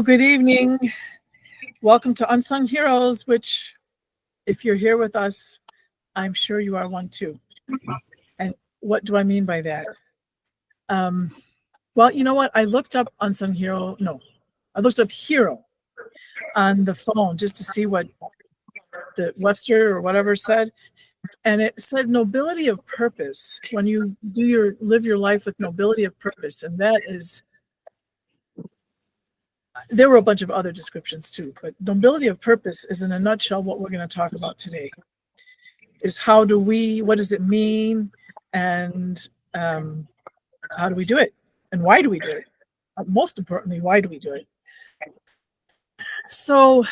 good evening. Welcome to Unsung Heroes, which, if you're here with us, I'm sure you are one too. And what do I mean by that? Well, you know what? I looked up Unsung Hero. No, I looked up hero on the phone just to see what the Webster or whatever said. And it said nobility of purpose, when you live your life with nobility of purpose. And that is, there were a bunch of other descriptions too, but nobility of purpose is in a nutshell what we're going to talk about today. Is what does it mean, and how do we do it, and why do we do it? Most importantly, why do we do it? So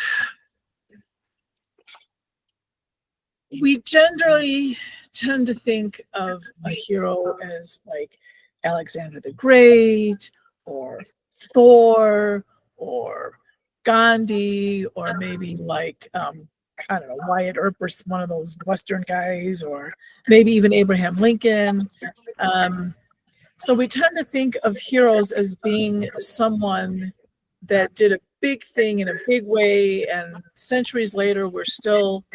we generally tend to think of a hero as like Alexander the Great, or Thor, or Gandhi, or maybe like I don't know, Wyatt Earp, or one of those Western guys, or maybe even Abraham Lincoln. So we tend to think of heroes as being someone that did a big thing in a big way, and centuries later, we're still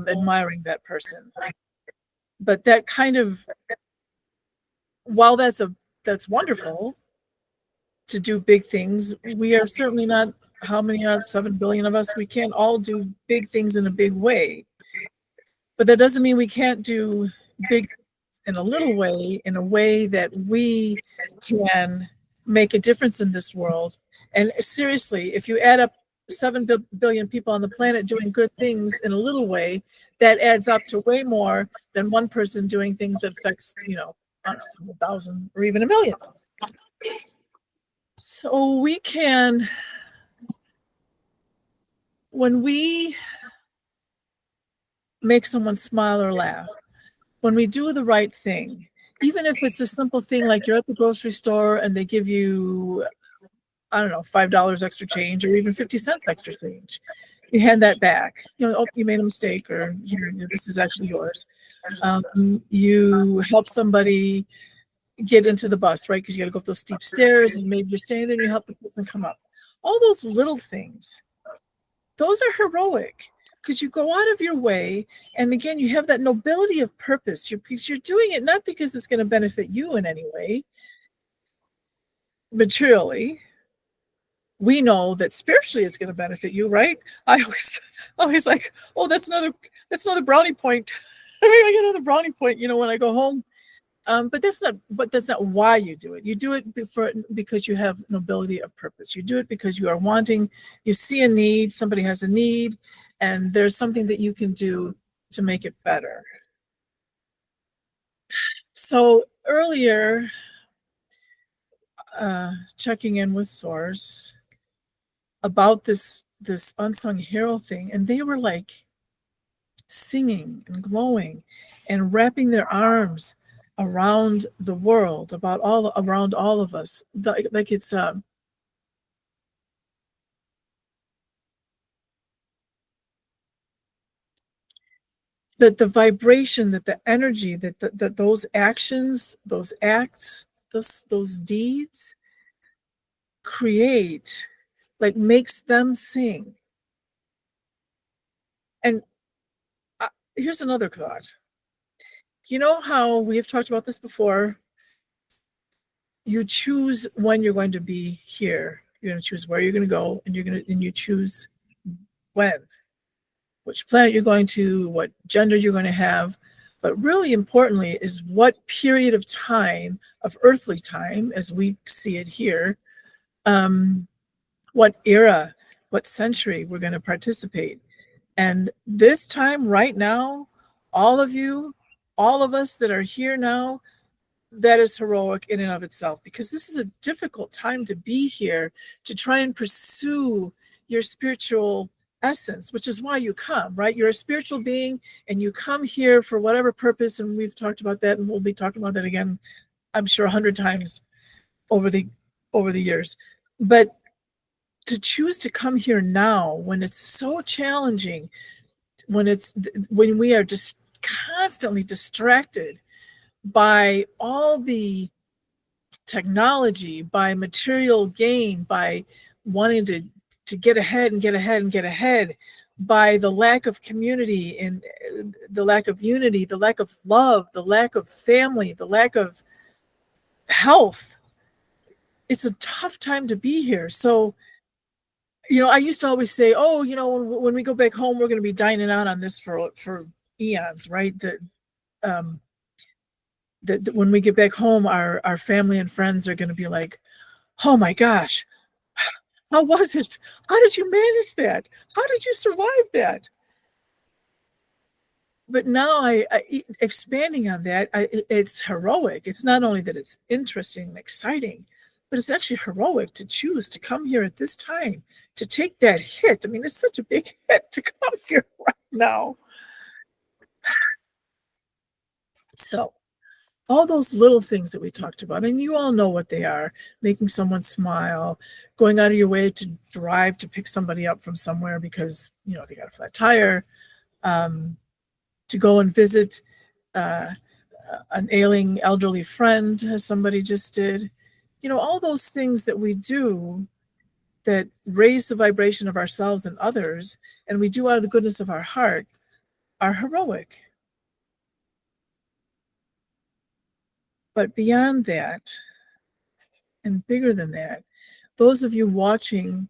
admiring that person. But that kind of, while that's wonderful to do big things, we are certainly not, how many out of 7 billion of us, we can't all do big things in a big way. But that doesn't mean we can't do big things in a little way, in a way that we can make a difference in this world. And seriously, if you add up 7 billion people on the planet doing good things in a little way, that adds up to way more than one person doing things that affects, I don't know, 1,000 or even 1 million. So we can, when we make someone smile or laugh, when we do the right thing, even if it's a simple thing like you're at the grocery store and they give you, I don't know, $5 extra change, or even 50 cents extra change, you hand that back. Oh, you made a mistake, or here, this is actually yours. You help somebody get into the bus, right? Because you got to go up those steep stairs, and maybe you're standing there and you help the person come up. All those little things, those are heroic, because you go out of your way, and again, you have that nobility of purpose. Because you're doing it not because it's going to benefit you in any way materially. We know that spiritually it's going to benefit you, right? I always like, oh, that's another brownie point. I get another brownie point, when I go home. But that's not why you do it. You do it because you have nobility of purpose. You do it because you are wanting, you see a need, somebody has a need, and there's something that you can do to make it better. So earlier, checking in with Source about this unsung hero thing, and they were like singing and glowing and wrapping their arms around the world, around all of us, like it's that the vibration, that the energy, that those actions, those acts, those deeds create, like, makes them sing. And here's another thought. You know how we have talked about this before? You choose when you're going to be here. You're going to choose where you're going to go, and you choose when, which planet you're going to, what gender you're going to have. But really importantly is what period of time, of earthly time, as we see it here, what era, what century we're going to participate. And this time, right now, all of you, all of us that are here now, that is heroic in and of itself, because this is a difficult time to be here, to try and pursue your spiritual essence, which is why you come, right? You're a spiritual being, and you come here for whatever purpose, and we've talked about that, and we'll be talking about that again, I'm sure, 100 times over the years. But to choose to come here now, when it's so challenging, when we are just constantly distracted by all the technology, by material gain, by wanting to get ahead and get ahead and get ahead by the lack of community and the lack of unity, the lack of love, the lack of family, the lack of health. It's a tough time to be here. So, I used to always say, oh, when we go back home, we're going to be dining out on this for eons, right? That when we get back home, our family and friends are going to be like, oh my gosh, how was it? How did you manage that? How did you survive that? But now I expanding on that, it's heroic. It's not only that it's interesting and exciting, but it's actually heroic to choose to come here at this time, to take that hit. I mean, it's such a big hit to come here right now. So all those little things that we talked about, and you all know what they are: making someone smile, going out of your way to drive to pick somebody up from somewhere because, they got a flat tire, to go and visit an ailing elderly friend, as somebody just did. All those things that we do that raise the vibration of ourselves and others, and we do out of the goodness of our heart, are heroic. But beyond that, and bigger than that, those of you watching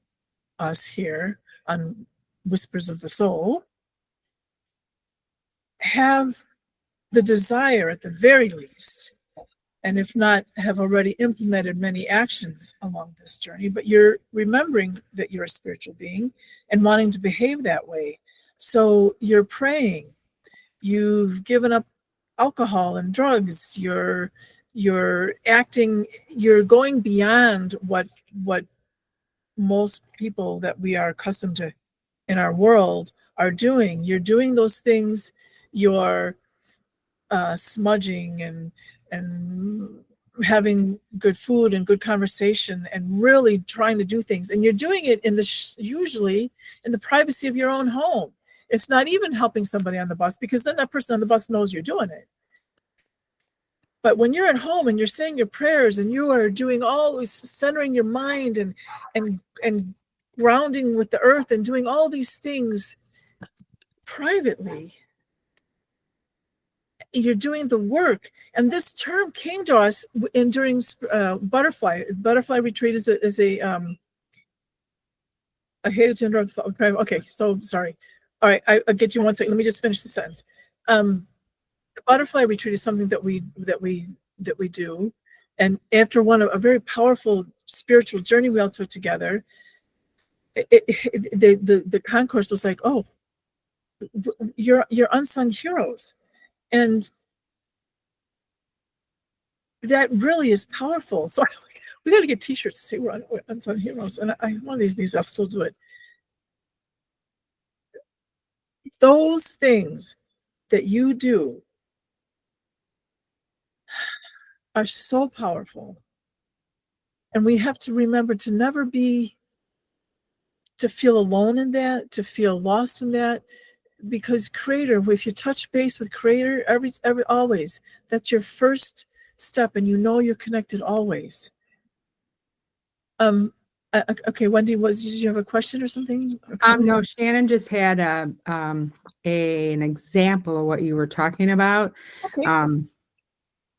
us here on Whispers of the Soul have the desire, at the very least, and if not, have already implemented many actions along this journey, but you're remembering that you're a spiritual being and wanting to behave that way. So you're praying, you've given up alcohol and drugs, you're acting, you're going beyond what most people that we are accustomed to in our world are doing. You're doing those things, you're smudging and having good food and good conversation and really trying to do things. And you're doing it usually in the privacy of your own home. It's not even helping somebody on the bus, because then that person on the bus knows you're doing it. But when you're at home and you're saying your prayers and you are doing always centering your mind and grounding with the earth and doing all these things privately, you're doing the work. And this term came to us during butterfly retreat. Is a I hated to interrupt. Okay, so sorry. All right, I'll get you 1 second. Let me just finish the sentence. The butterfly retreat is something that we do, and after a very powerful spiritual journey we all took together, the concourse was like, oh, you're unsung heroes. And that really is powerful. So we got to get t-shirts to say we're unsung heroes. And one of these days I'll still do it. Those things that you do are so powerful. And we have to remember to never to feel alone in that, to feel lost in that, because Creator, if you touch base with Creator, always, that's your first step, and you're connected always. Okay, Wendi, did you have a question or something? No, Shannon just had an example of what you were talking about. Okay.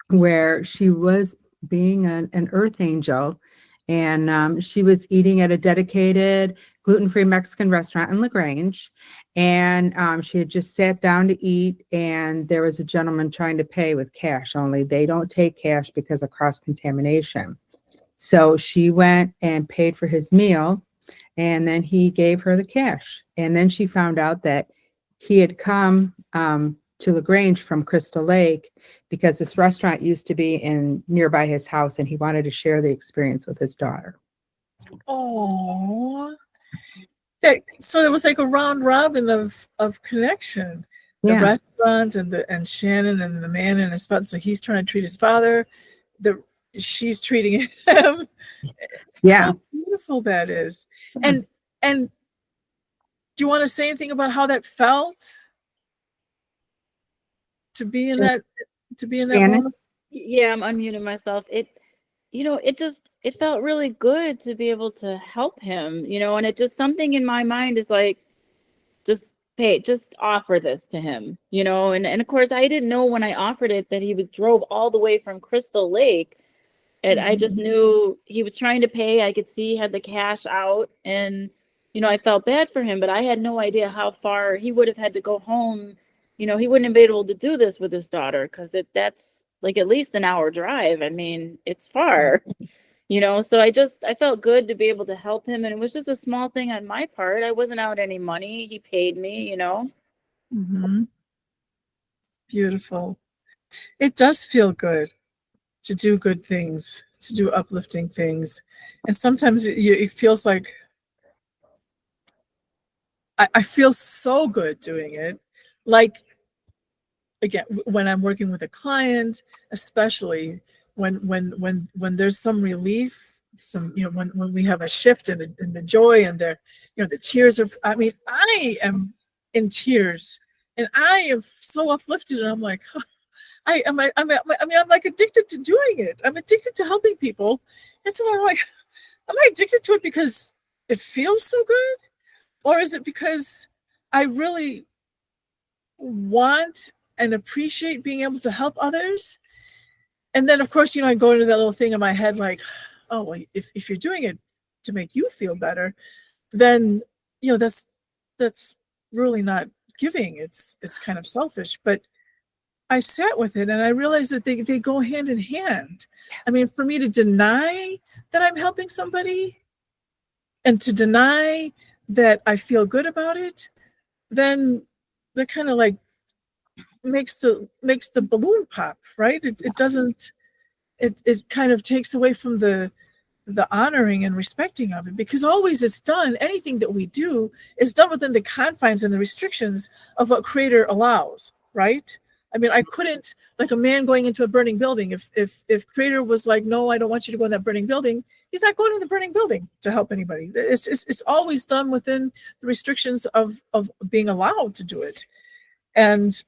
Where she was being an earth angel, and she was eating at a dedicated gluten-free Mexican restaurant in LaGrange, and she had just sat down to eat, and there was a gentleman trying to pay with cash, only they don't take cash because of cross-contamination. So she went and paid for his meal, and then he gave her the cash. And then she found out that he had come to LaGrange from Crystal Lake because this restaurant used to be nearby his house, and he wanted to share the experience with his daughter. Oh, so it was like a round robin of connection. The restaurant and Shannon and the man and his father. So he's trying to treat his father. She's treating him. Yeah. How beautiful that is. And do you want to say anything about how that felt? To be in that moment? Yeah, I'm unmuting myself. it felt really good to be able to help him, and it just something in my mind is like, just offer this to him, and of course I didn't know when I offered it that drove all the way from Crystal Lake. And I just knew he was trying to pay. I could see he had the cash out, and I felt bad for him, but I had no idea how far he would have had to go home. He wouldn't have been able to do this with his daughter, because that's like at least an hour drive. I mean, it's far. So I felt good to be able to help him, and it was just a small thing on my part. I wasn't out any money. He paid me. Beautiful. It does feel good to do good things, to do uplifting things. And sometimes it feels like I feel so good doing it. Like, again, when I'm working with a client, especially when there's some relief, when we have a shift in the joy, and the tears are, I mean, I am in tears and I am so uplifted, and I'm like, I'm like addicted to doing it. I'm addicted to helping people. And so I'm like, am I addicted to it because it feels so good? Or is it because I really want and appreciate being able to help others? And then, of course, I go into that little thing in my head like, oh, well, if you're doing it to make you feel better, then, that's really not giving. It's kind of selfish. But I sat with it and I realized that they go hand in hand. Yes. I mean, for me to deny that I'm helping somebody and to deny that I feel good about it, then that kind of like makes the balloon pop, right? It doesn't, it kind of takes away from the honoring and respecting of it, because always it's done, anything that we do is done within the confines and the restrictions of what Creator allows, right? I mean, I couldn't, like a man going into a burning building, if Creator was like, no, I don't want you to go in that burning building, he's not going in the burning building to help anybody. It's always done within the restrictions of being allowed to do it. And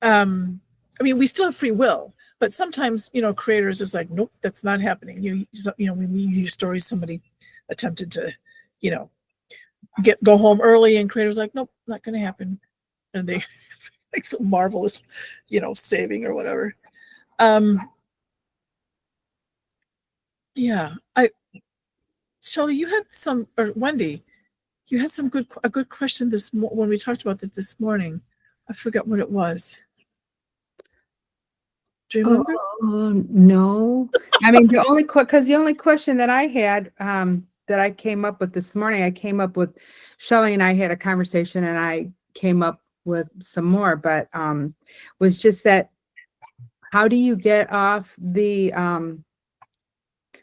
I mean, we still have free will, but sometimes, Creator is just like, nope, that's not happening. When you hear stories, somebody attempted to, go home early, and Creator's like, nope, not going to happen. And they like some marvelous, saving or whatever. Yeah, Shelly, you had or Wendi, you had a good question when we talked about this morning. I forgot what it was. Do you remember? No. I mean, the only question that I had, that I came up with this morning, I came up with, Shelly and I had a conversation, and I came up with some more, but was just that, how do you get off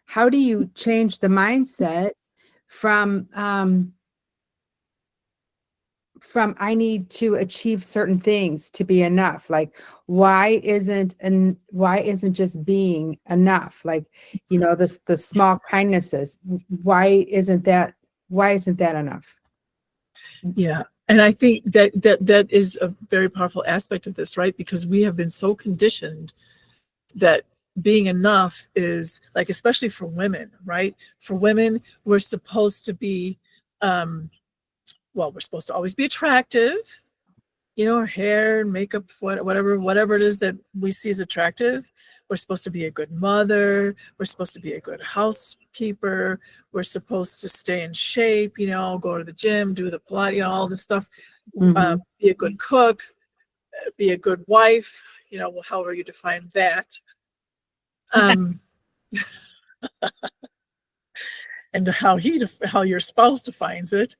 how do you change the mindset from I need to achieve certain things to be enough? Like, why isn't just being enough? Like, the small kindnesses, why isn't that enough? Yeah. And I think that is a very powerful aspect of this, right? Because we have been so conditioned that being enough is like, especially for women, right? For women, we're supposed to be, we're supposed to always be attractive, our hair, makeup, whatever it is that we see as attractive. We're supposed to be a good mother. We're supposed to be a good housekeeper. We're supposed to stay in shape, go to the gym, do the Pilates, all this stuff. Mm-hmm. Be a good cook, be a good wife, however you define that. And how your spouse defines it.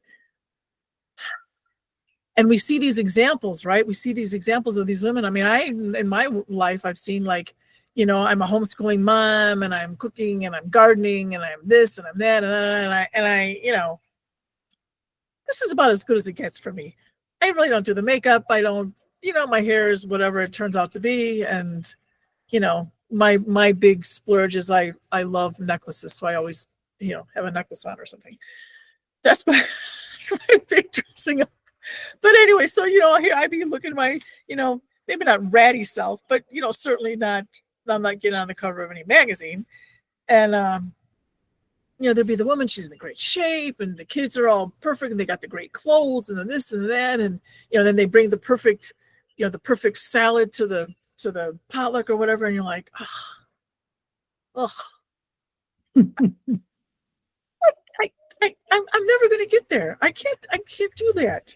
And we see these examples, right? We see these examples of these women. I mean, in my life, I've seen like, I'm a homeschooling mom, and I'm cooking, and I'm gardening, and I'm this, and I'm that, and I, this is about as good as it gets for me. I really don't do the makeup. I don't, my hair is whatever it turns out to be. And, my big splurge is I love necklaces. So I always, have a necklace on or something. That's my big dressing up. But anyway, so, here I be looking at my, maybe not ratty self, but, certainly not, I'm not getting on the cover of any magazine. And there'd be the woman, she's in great shape, and the kids are all perfect, and they got the great clothes, and then this and that, and then they bring the perfect salad to the potluck or whatever, and you're like, ugh. I'm never going to get there. I can't do that.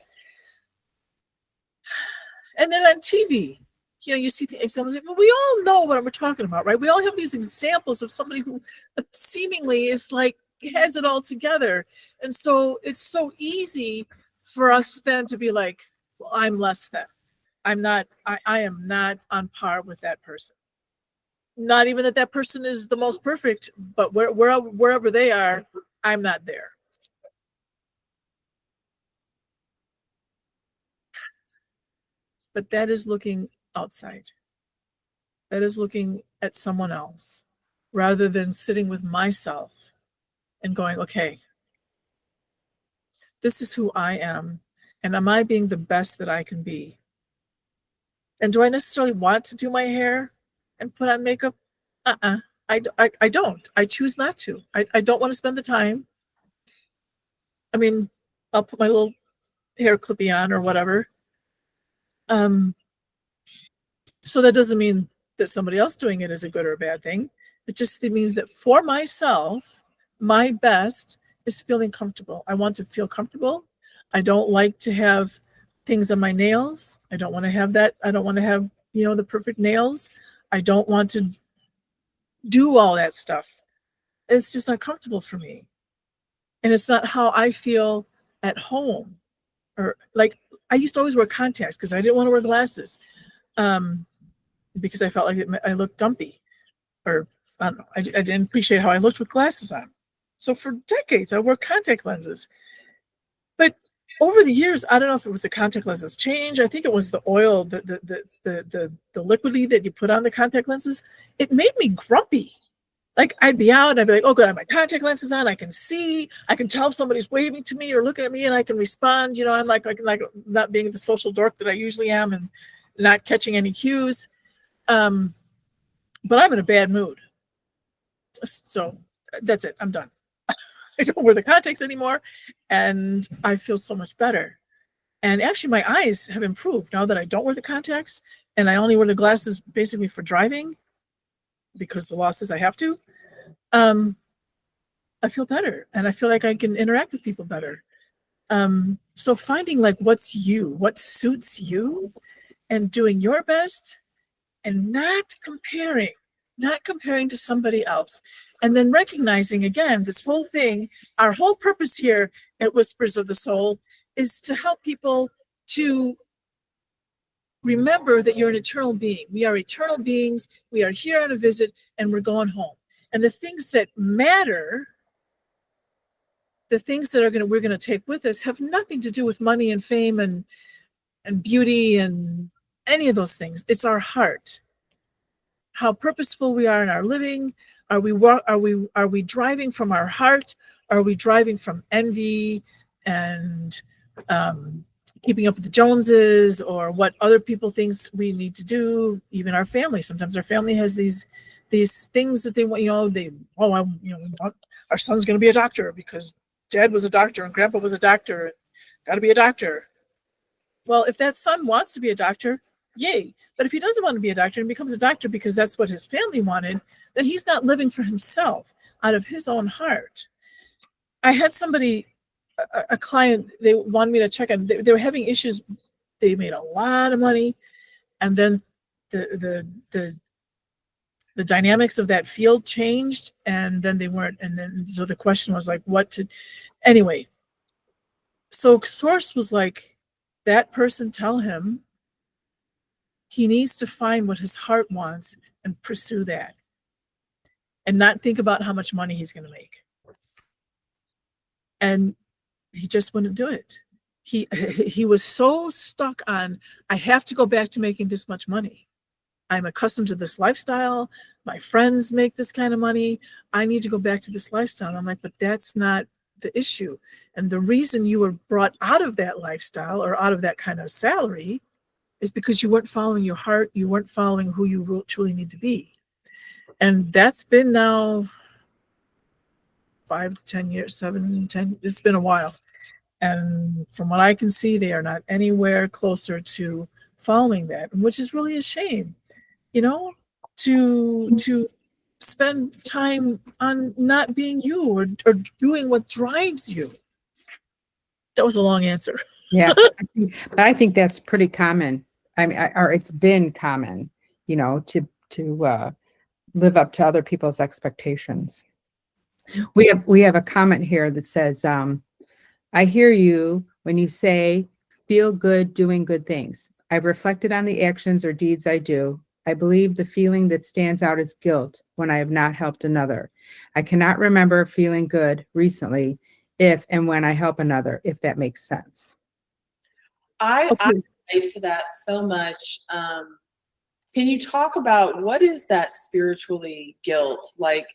And then on TV, you see the examples. We all know what we're talking about, right? We all have these examples of somebody who seemingly is like has it all together, and so it's so easy for us then to be like, well, I'm less than. I'm not. I am not on par with that person. Not even that person is the most perfect, but wherever they are, I'm not there. But that is looking outside. That is looking at someone else rather than sitting with myself and going, okay, this is who I am. And am I being the best that I can be? And do I necessarily want to do my hair and put on makeup? I don't. I choose not to. I don't want to spend the time. I mean, I'll put my little hair clippy on or whatever. So that doesn't mean that somebody else doing it is a good or a bad thing. It means that for myself, my best is feeling comfortable. I want to feel comfortable. I don't like to have things on my nails. I don't want to have that. I don't want to have, the perfect nails. I don't want to do all that stuff. It's just not comfortable for me. And it's not how I feel at home. Or like, I used to always wear contacts because I didn't want to wear glasses. Because I felt like I looked dumpy, or I don't know. I didn't appreciate how I looked with glasses on. So for decades, I wore contact lenses. But over the years, I don't know if it was the contact lenses change. I think it was the oil, the liquidy that you put on the contact lenses. It made me grumpy. Like I'd be out, and I'd be like, "Oh, good, I have my contact lenses on. I can see. I can tell if somebody's waving to me or looking at me, and I can respond. I'm like not being the social dork that I usually am, and not catching any cues." But I'm in a bad mood. So that's it. I'm done. I don't wear the contacts anymore, and I feel so much better. And actually, my eyes have improved now that I don't wear the contacts, and I only wear the glasses basically for driving because the law says I have to. I feel better, and I feel like I can interact with people better. So finding like what suits you, and doing your best, and not comparing to somebody else. And then recognizing, again, this whole thing, our whole purpose here at Whispers of the Soul is to help people to remember that you're an eternal being. We are eternal beings. We are here on a visit, and we're going home. And the things that matter, the things that we're going to take with us, have nothing to do with money and fame and beauty and any of those things. It's our heart. How purposeful we are in our living. Are we driving from our heart? Are we driving from envy and keeping up with the Joneses, or what other people think we need to do? Even our family. Sometimes our family has these things that they want. Our son's going to be a doctor because Dad was a doctor and Grandpa was a doctor. Got to be a doctor. Well, if that son wants to be a doctor, yay. But if he doesn't want to be a doctor and becomes a doctor because that's what his family wanted, then he's not living for himself out of his own heart. I had somebody, a client, they wanted me to check on, they were having issues. They made a lot of money, and then the dynamics of that field changed, and then they weren't, and then so the question was like, anyway. So Source was like, that person, tell him he needs to find what his heart wants and pursue that, and not think about how much money he's going to make. And he just wouldn't do it. He was so stuck on, I have to go back to making this much money. I'm accustomed to this lifestyle. My friends make this kind of money. I need to go back to this lifestyle. And I'm like, but that's not the issue. And the reason you were brought out of that lifestyle or out of that kind of salary is because you weren't following your heart. You weren't following who you truly need to be. And that's been now 5 to 10 years, 7, 10. It's been a while. And from what I can see, they are not anywhere closer to following that, which is really a shame, to spend time on not being you or doing what drives you. That was a long answer. Yeah, but I think that's pretty common. I mean, or it's been common, to live up to other people's expectations. We have a comment here that says, I hear you when you say feel good doing good things. I've reflected on the actions or deeds I do. I believe the feeling that stands out is guilt when I have not helped another. I cannot remember feeling good recently if and when I help another, if that makes sense. I relate to that so much. Can you talk about what is that spiritually guilt? Like,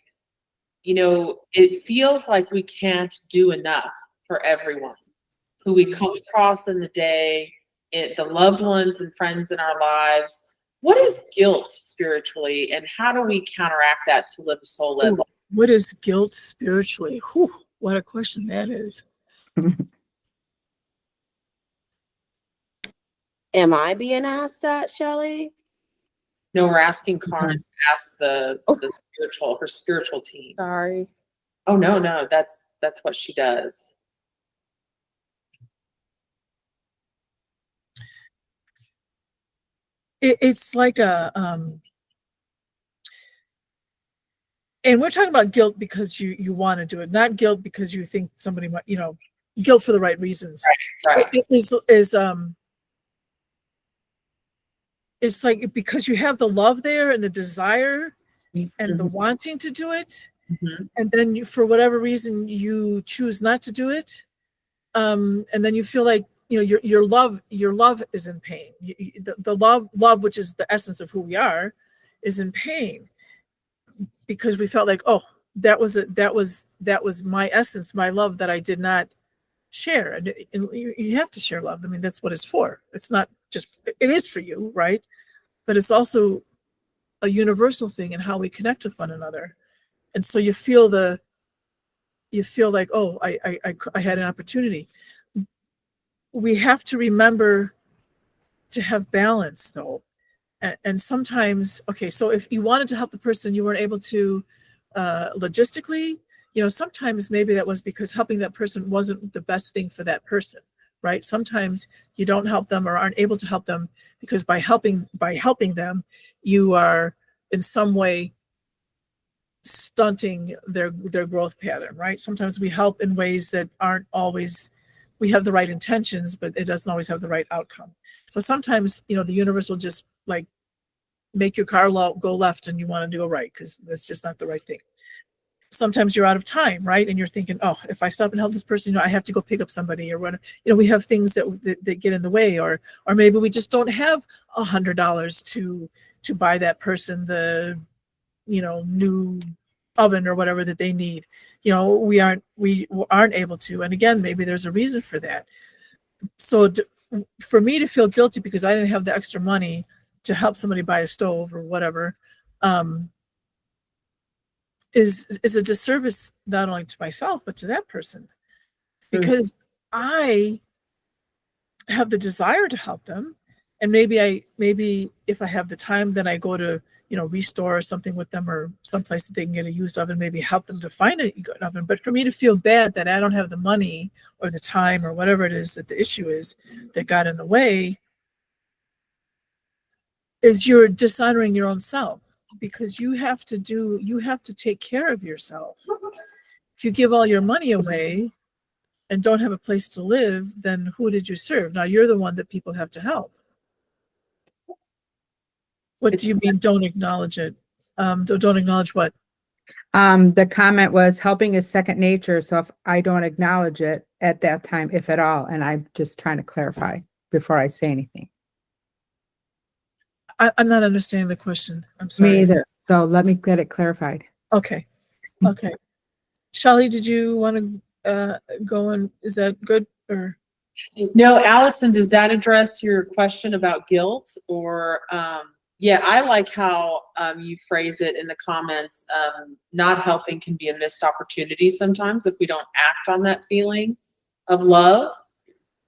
it feels like we can't do enough for everyone who we come across in the day, the loved ones and friends in our lives. What is guilt spiritually, and how do we counteract that to live a soul-led life? What is guilt spiritually? Whew, what a question that is. Am I being asked that, Shelly? No, we're asking Kaaren to ask her spiritual team. Sorry. Oh, no, that's what she does. It's like and we're talking about guilt because you want to do it, not guilt because you think somebody might, guilt for the right reasons. Right. It's like because you have the love there and the desire and the wanting to do it, and then for whatever reason you choose not to do it, and then you feel like your love is in pain. The love, which is the essence of who we are, is in pain because we felt like, oh, that was my essence, my love that I did not share. And you have to share love. I mean, that's what it's for. It's not just, it is for you, right? But it's also a universal thing in how we connect with one another. And so you feel like, oh, I had an opportunity. We have to remember to have balance, though. And sometimes, okay, so if you wanted to help the person, you weren't able to logistically, sometimes maybe that was because helping that person wasn't the best thing for that person, right? Sometimes you don't help them or aren't able to help them because by helping them, you are in some way stunting their growth pattern, right? Sometimes we help in ways that aren't always, we have the right intentions, but it doesn't always have the right outcome. So sometimes, the universe will just like make your car go left and you want to go right because that's just not the right thing. Sometimes you're out of time, right? And you're thinking, oh, if I stop and help this person, I have to go pick up somebody or whatever. We have things that get in the way, or maybe we just don't have $100 to buy that person the new oven or whatever that they need. We aren't able to. And again, maybe there's a reason for that. So for me to feel guilty because I didn't have the extra money to help somebody buy a stove or whatever, is a disservice not only to myself but to that person, because I have the desire to help them, and maybe if I have the time, then I go to restore or something with them or someplace that they can get a used oven, maybe help them to find a good oven. But for me to feel bad that I don't have the money or the time or whatever it is that the issue is that got in the way, is you're dishonoring your own self, because you have to take care of yourself. If you give all your money away and don't have a place to live, then who did you serve? Now you're the one that people have to help. What do you mean don't acknowledge it? Don't acknowledge what? The comment was helping is second nature. So if I don't acknowledge it at that time, if at all, and I'm just trying to clarify before I say anything. I'm not understanding the question. I'm sorry. Me either. So let me get it clarified. Okay. Shelly, did you want to go on? Is that good? Or no, Allison, does that address your question about guilt, or Yeah, I like how you phrase it in the comments. Not helping can be a missed opportunity sometimes if we don't act on that feeling of love.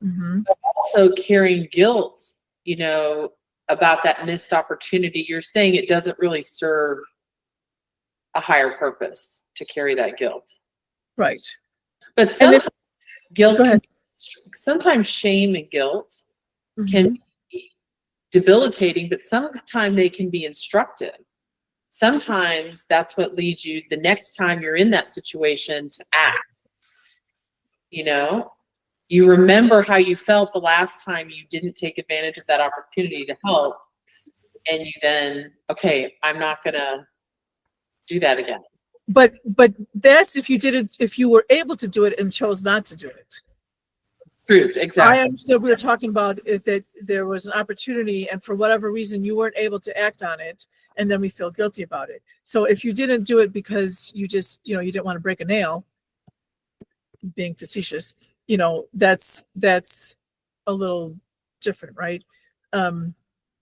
Mm-hmm. But also carrying guilt, you know, about that missed opportunity. You're saying it doesn't really serve a higher purpose to carry that guilt. Right. But sometimes guilt Go ahead. sometimes shame and guilt Mm-hmm. can be debilitating, but sometimes they can be instructive. Sometimes that's what leads you the next time you're in that situation to act. You know, you remember how you felt the last time you didn't take advantage of that opportunity to help, and you then, okay, I'm not gonna do that again. But that's if you were able to do it and chose not to do it. Truth, exactly. I understood we were talking about it, that there was an opportunity and for whatever reason you weren't able to act on it, and then we feel guilty about it. So if you didn't do it because you just, you didn't want to break a nail, being facetious, that's a little different, right?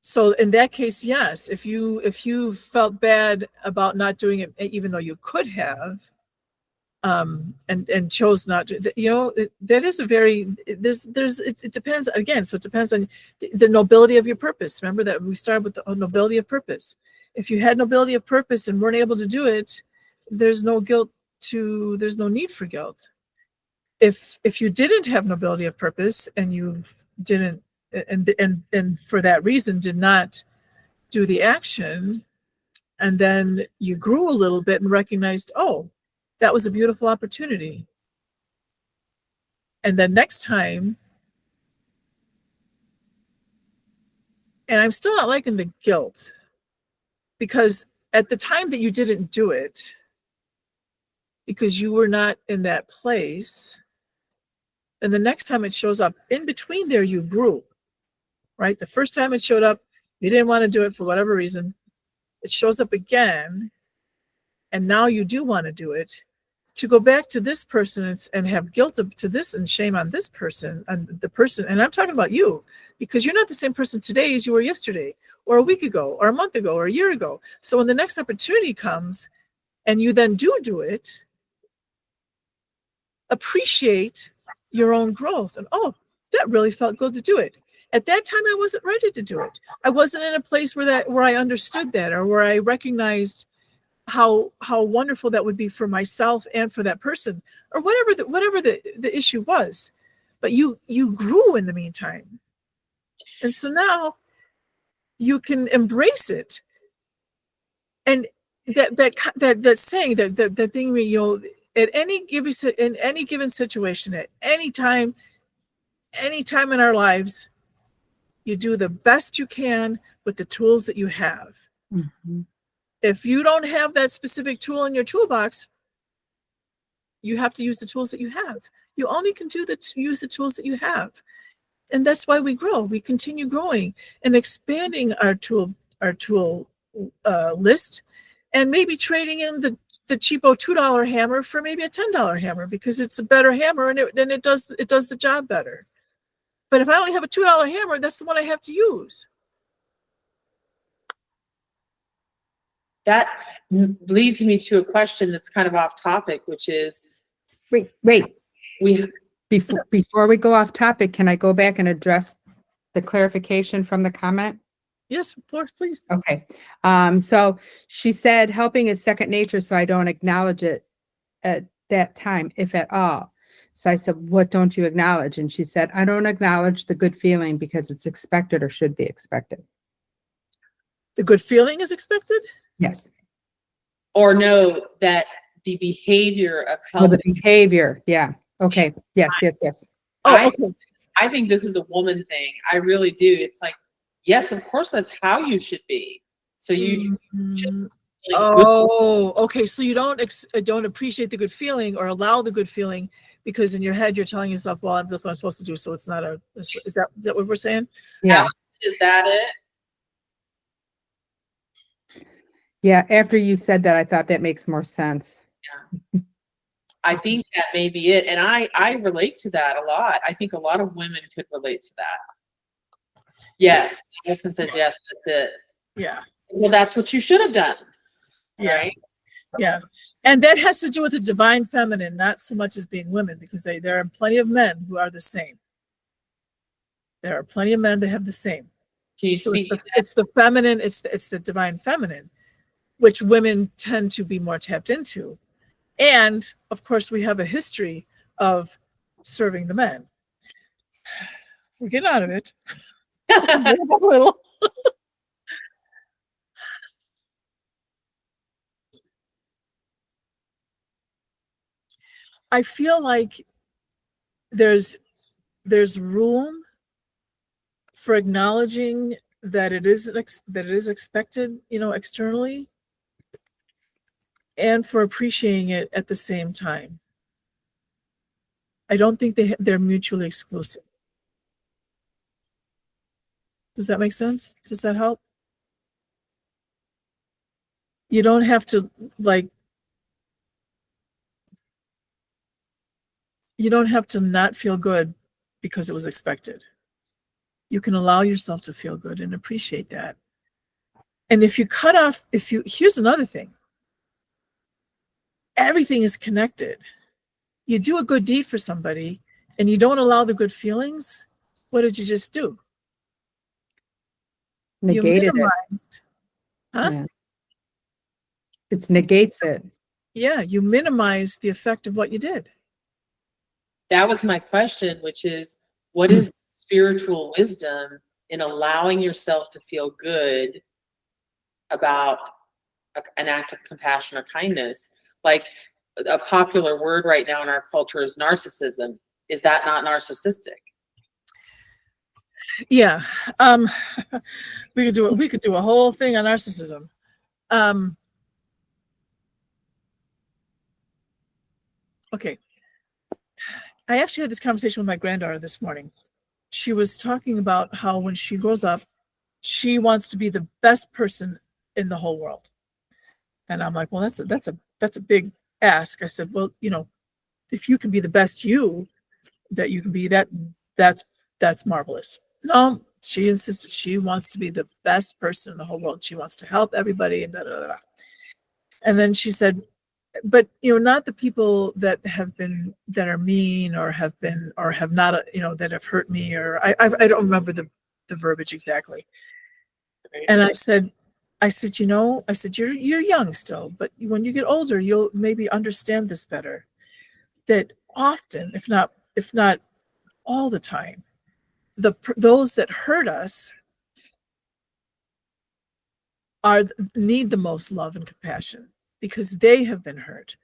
So in that case, yes, if you felt bad about not doing it, even though you could have, and chose not to, that is a very, it depends again. So it depends on the nobility of your purpose. Remember that we started with the nobility of purpose. If you had nobility of purpose and weren't able to do it, there's no need for guilt. If you didn't have nobility of purpose and you didn't, and for that reason did not do the action, and then you grew a little bit and recognized, oh, that was a beautiful opportunity. And then next time, and I'm still not liking the guilt, because at the time that you didn't do it, because you were not in that place, and the next time it shows up, in between there you grew, right? The first time it showed up, you didn't want to do it for whatever reason. It shows up again, and now you do want to do it. To go back to this person and have guilt to this and shame on this person, and the person, and I'm talking about you, because you're not the same person today as you were yesterday, or a week ago, or a month ago, or a year ago. So when the next opportunity comes and you then do it, appreciate your own growth. And oh, that really felt good to do it. At that time, I wasn't ready to do it. I wasn't in a place where I understood that, or where I recognized how wonderful that would be for myself and for that person, or whatever the issue was. But you grew in the meantime, and so now you can embrace it. And that saying, that thing, at any given situation, at any time in our lives, you do the best you can with the tools that you have. Mm-hmm. If you don't have that specific tool in your toolbox, you have to use the tools that you have. You only can use the tools that you have. And that's why we grow. We continue growing and expanding our tool list, and maybe trading in the cheapo $2 hammer for maybe a $10 hammer, because it's a better hammer and it does the job better. But if I only have a $2 hammer, that's the one I have to use. That leads me to a question that's kind of off topic, which is, Wait. Before we go off topic, can I go back and address the clarification from the comment? Yes, of course, please. Okay. So she said, helping is second nature, so I don't acknowledge it at that time, if at all. So I said, what don't you acknowledge? And she said, I don't acknowledge the good feeling because it's expected or should be expected. The good feeling is expected? Yes. or know that the behavior of Oh, the helping. behavior. Yeah. Okay. Yes. Oh, okay. I think this is a woman thing. I really do. It's like, yes, of course, that's how you should be. So you. Oh, okay. So you don't appreciate the good feeling or allow the good feeling because in your head you're telling yourself, "Well, that's what I'm supposed to do." So it's not a. Is that what we're saying? Yeah. Is that it? Yeah. After you said that, I thought that makes more sense. Yeah. I think that may be it. And I relate to that a lot. I think a lot of women could relate to that. Yes. Allison says, yes, that's it. Yeah. Well, that's what you should have done. Yeah. Right? Yeah. And that has to do with the divine feminine, not so much as being women, because there are plenty of men who are the same. There are plenty of men that have the same. Can you So speak? it's the feminine, it's the divine feminine, which women tend to be more tapped into. And of course, we have a history of serving the men. We're getting out of it. A little. I feel like there's room for acknowledging that it is expected, externally, and for appreciating it at the same time. I don't think they're mutually exclusive. Does that make sense? Does that help? You don't have to you don't have to not feel good because it was expected. You can allow yourself to feel good and appreciate that. And if you cut off, here's another thing. Everything is connected. You do a good deed for somebody and you don't allow the good feelings, what did you just do? Negated you minimized. Huh? Yeah. It negates it. Yeah, you minimize the effect of what you did. That was my question, which is, what is spiritual wisdom in allowing yourself to feel good about an act of compassion or kindness? Like, a popular word right now in our culture is narcissism. Is that not narcissistic? Yeah. We could do a whole thing on narcissism. Okay. I actually had this conversation with my granddaughter this morning. She was talking about how when she grows up, she wants to be the best person in the whole world. And I'm like, well, that's a big ask. I said, well, if you can be the best you that you can be, that's marvelous. No, she insisted she wants to be the best person in the whole world. She wants to help everybody and da da da. And then she said, but not the people that are mean or have not, that have hurt me, or I don't remember the verbiage exactly. And I said, you're young still, but when you get older, you'll maybe understand this better. That often, if not all the time, those that hurt us need the most love and compassion because they have been hurt.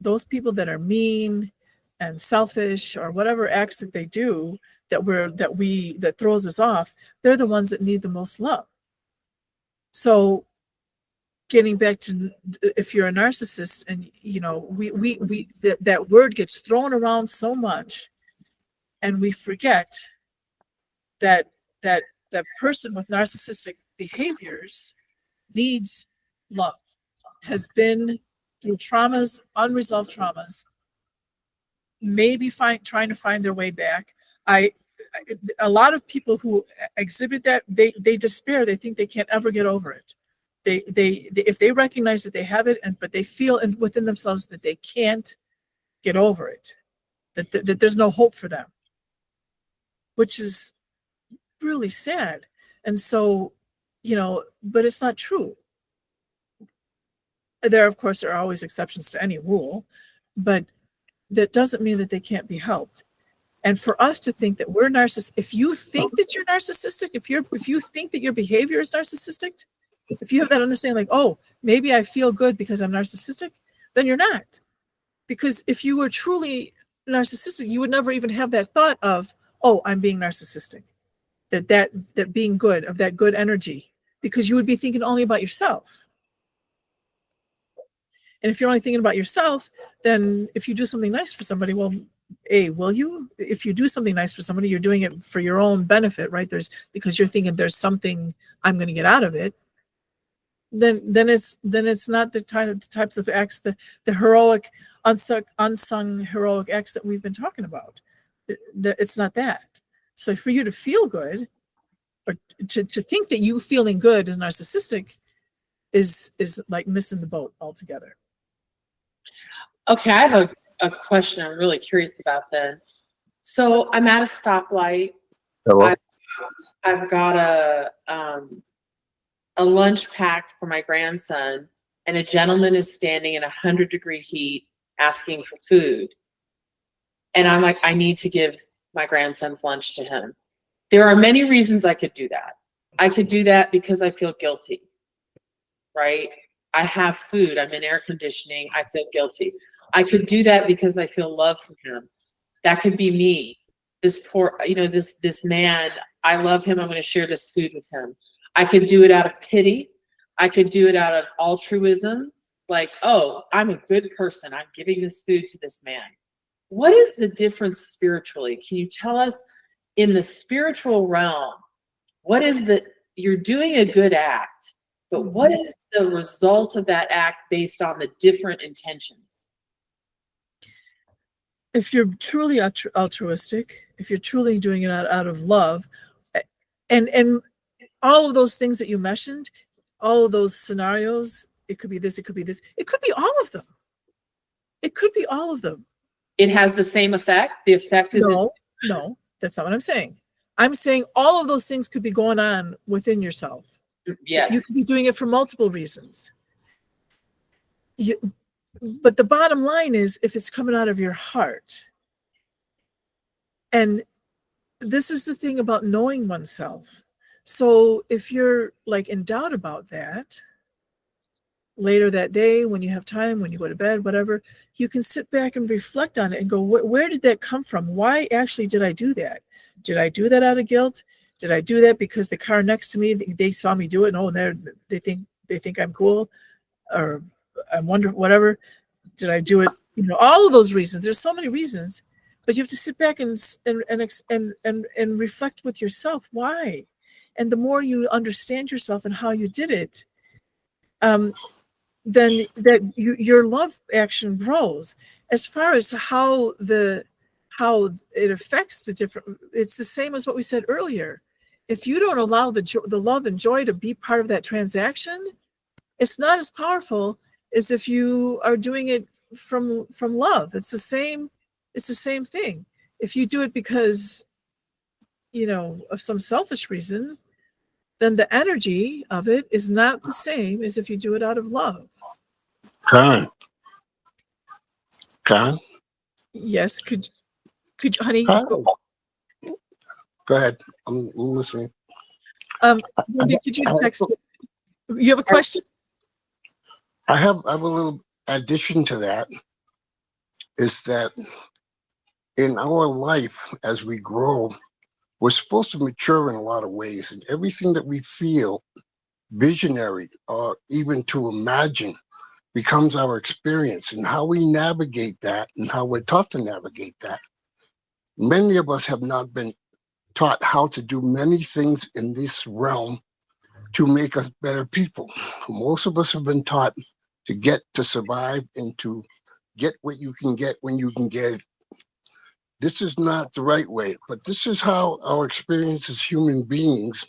Those people that are mean and selfish or whatever acts that they do that throws us off, they're the ones that need the most love. So getting back to, if you're a narcissist and that word gets thrown around so much, and we forget that person with narcissistic behaviors needs love, has been through traumas, unresolved traumas, maybe trying to find their way back. A lot of people who exhibit that, they despair. They think they can't ever get over it. They if they recognize that they have it, but they feel within themselves that they can't get over it, that there's no hope for them, which is really sad. And so, but it's not true. There, of course, there are always exceptions to any rule, but that doesn't mean that they can't be helped. And for us to think that we're narcissistic, if you think that you're narcissistic, if you think that your behavior is narcissistic, if you have that understanding, like, oh, maybe I feel good because I'm narcissistic, then you're not. Because if you were truly narcissistic, you would never even have that thought of, oh, I'm being narcissistic, that being good, of that good energy, because you would be thinking only about yourself. And if you're only thinking about yourself, then if you do something nice for somebody, well, will you? If you do something nice for somebody, you're doing it for your own benefit, right? Because you're thinking there's something I'm going to get out of it. Then it's not the types of acts, the heroic, unsung heroic acts that we've been talking about. It's not that. So for you to feel good, or to think that you feeling good is narcissistic is like missing the boat altogether. Okay, I have a question I'm really curious about then. So I'm at a stoplight. Hello. I've got a lunch packed for my grandson, and a gentleman is standing in 100-degree heat asking for food. And I'm like, I need to give my grandson's lunch to him. There are many reasons I could do that. I could do that because I feel guilty, right? I have food, I'm in air conditioning, I feel guilty. I could do that because I feel love for him. That could be me. This poor, this man, I love him, I'm going to share this food with him. I could do it out of pity. I could do it out of altruism. Like, oh, I'm a good person, I'm giving this food to this man. What is the difference spiritually? Can you tell us in the spiritual realm, what is you're doing a good act, but what is the result of that act based on the different intentions? If you're truly altruistic, if you're truly doing it out of love, and all of those things that you mentioned, all of those scenarios, it could be this, it could be this, it could be all of them. It could be all of them. It has the same effect? The effect is no, that's not what I'm saying. I'm saying all of those things could be going on within yourself. Yes. You could be doing it for multiple reasons. But the bottom line is if it's coming out of your heart. And this is the thing about knowing oneself. So if you're like in doubt about that, later that day, when you have time, when you go to bed, whatever, you can sit back and reflect on it and go, where did that come from? Why actually did I do that? Did I do that out of guilt? Did I do that because the car next to me, they saw me do it? Oh, they think I'm cool, or I wonder, whatever. Did I do it? All of those reasons. There's so many reasons, but you have to sit back and reflect with yourself. Why? And the more you understand yourself and how you did it, then your love action grows. As far as how it affects the different, it's the same as what we said earlier. If you don't allow the love and joy to be part of that transaction, it's not as powerful as if you are doing it from love. It's the same thing. If you do it because of some selfish reason, then the energy of it is not the same as if you do it out of love. Kaaren. Yes, could you, honey? Go ahead. I'm listening. Wendi, could you text it? You have a question? I have a little addition to that, is that in our life, as we grow, we're supposed to mature in a lot of ways, and everything that we feel visionary or even to imagine becomes our experience, and how we navigate that and how we're taught to navigate that. Many of us have not been taught how to do many things in this realm to make us better people. Most of us have been taught to survive and to get what you can get when you can get it. This is not the right way, but this is how our experience as human beings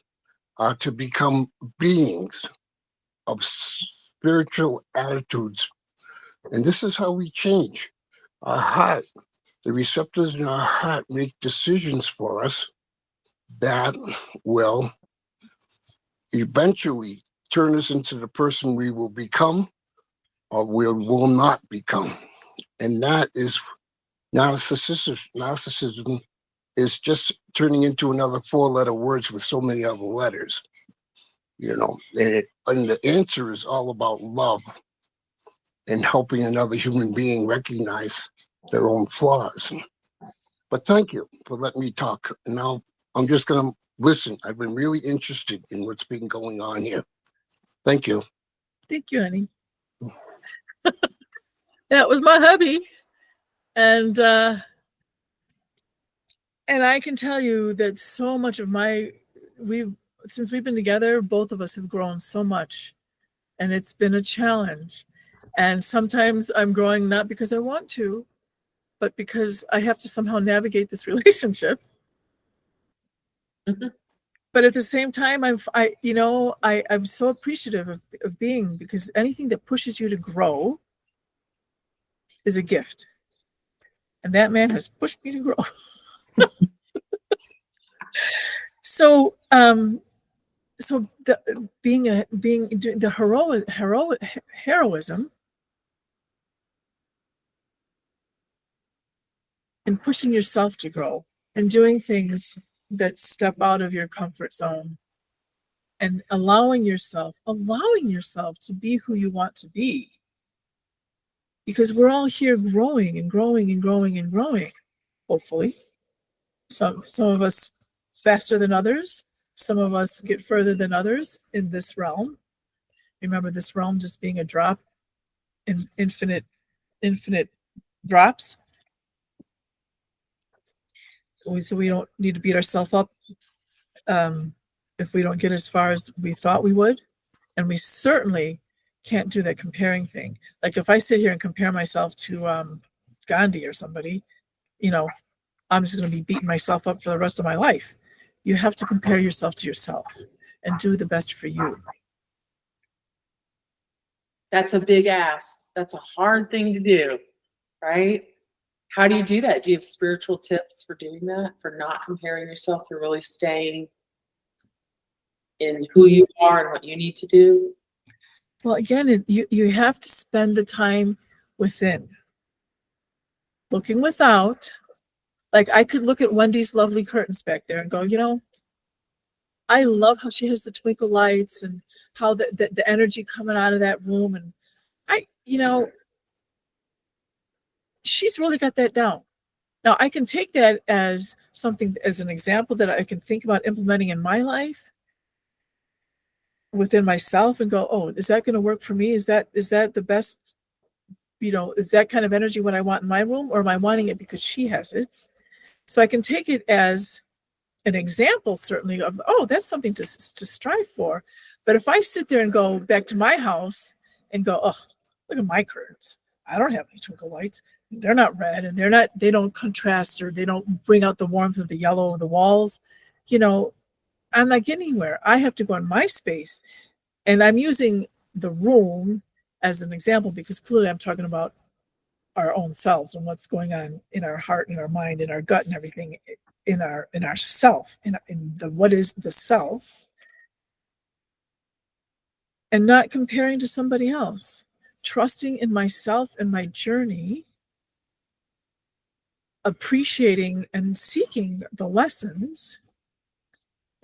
are to become beings of spiritual attitudes. And this is how we change. Our heart, the receptors in our heart make decisions for us that will eventually turn us into the person we will become or we will not become. And that is narcissism is just turning into another 4-letter words with so many other letters, and the answer is all about love and helping another human being recognize their own flaws. But thank you for letting me talk. Now I'm just going to listen. I've been really interested in what's been going on here. Thank you. Thank you, honey. That was my hubby. And I can tell you that so much of since we've been together, both of us have grown so much, and it's been a challenge. And sometimes I'm growing not because I want to, but because I have to somehow navigate this relationship. Mm-hmm. But at the same time, I'm so appreciative of being, because anything that pushes you to grow is a gift. And that man has pushed me to grow. So, doing the heroism and pushing yourself to grow and doing things that step out of your comfort zone and allowing yourself to be who you want to be. Because we're all here growing and growing and growing and growing, hopefully. Some of us faster than others. Some of us get further than others in this realm. Remember this realm just being a drop in infinite drops. So we don't need to beat ourselves up if we don't get as far as we thought we would. And we certainly can't do that comparing thing. Like if I sit here and compare myself to Gandhi or somebody, I'm just going to be beating myself up for the rest of my life. You have to compare yourself to yourself and do the best for you. That's a big ask. That's a hard thing to do, right? How do you do that? Do you have spiritual tips for doing that? For not comparing yourself, for really staying in who you are and what you need to do? Well, again, you have to spend the time within. Looking without, like I could look at Wendi's lovely curtains back there and go, I love how she has the twinkle lights and how the energy coming out of that room. And she's really got that down. Now I can take that as something, as an example that I can think about implementing in my life within myself and go, oh, is that going to work for me? Is that the best, is that kind of energy what I want in my room, or am I wanting it because she has it? So I can take it as an example, certainly, of, oh, that's something to strive for. But if I sit there and go back to my house and go, oh, look at my curtains. I don't have any twinkle lights. They're not red, and they don't contrast, or they don't bring out the warmth of the yellow of the walls. I'm not getting anywhere. I have to go in my space. And I'm using the room as an example because clearly I'm talking about our own selves and what's going on in our heart and our mind and our gut and everything in our self, in the what is the self, and not comparing to somebody else. Trusting in myself and my journey, appreciating and seeking the lessons,